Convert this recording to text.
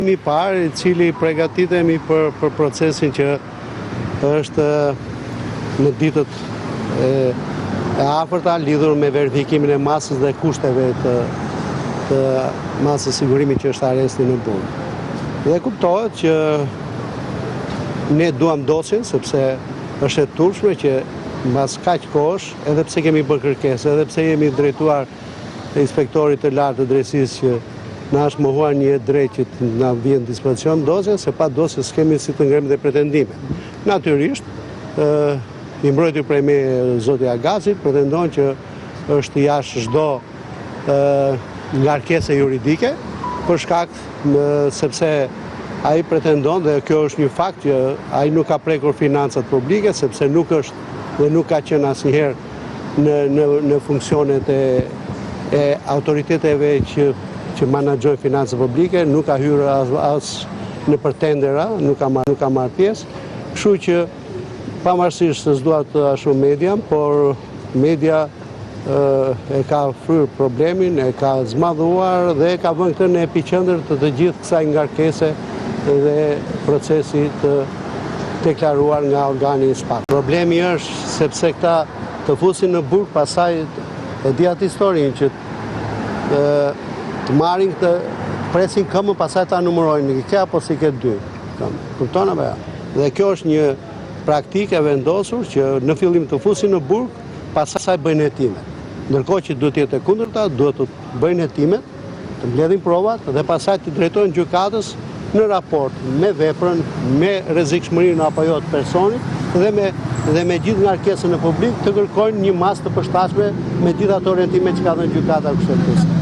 I parë, i cili përgatitemi për procesin që është në ditët e afërta lidhur me verifikimin e masës dhe kushteve të masës sigurimit që është aresti në burg. Dhe kuptohet që ne duam dosjen, sepse është e turpshme që mbas kaq kohësh, edhe pse kemi bërë kërkesë, edhe pse jemi drejtuar inspektorit të lartë të drejtësisë që na është mohuar një drejt që na vjen dispozicion dosje, se pa dosje s'kemi si të ngrem dhe pretendime. Natyrisht, i mbrojtur prej me zoti Agazit pretendon që është jashtë çdo ngarkese juridike, për shkak sepse ai pretendon, dhe kjo është një fakt, që ai nuk ka prekur financat publike, sepse nuk është dhe nuk ka qenë asnjëherë në funksionet e autoriteteve që menaxhojnë financat publike, nuk ka hyrë as në tendera, nuk ka marrë pjesë. Kështu që pavarësisht se s'dua të ashtu media, por media e ka fryrë problemin, e ka zmadhuar dhe e ka vënë këtë në epiqendër të gjithë kësaj ngarkese dhe procesi të deklaruar nga organi i SPAK. Problemi është sepse këta të fusin në burg, pasaj e di atë historinë që të marrin këtë, presin këmbën, pasaj ta numërojnë, i ke apo si ke dy këmbë. Kupton apo jo? Dhe kjo është një praktikë e vendosur që në fillim të fusin në burg, pasaj bëjnë hetimet. Ndërkohë që duhet jetë e kundërta, duhet të bëjnë hetimet, të mbledhin provat dhe pasaj të drejtojnë gjykatës në raport me veprën, me rrezikshmërinë apo jo të personit dhe me gjithë ngarkesën e publik të kërkojnë një masë të përshtatshme me gjithë ato orientime që ka dhënë gjykata kushtetuese.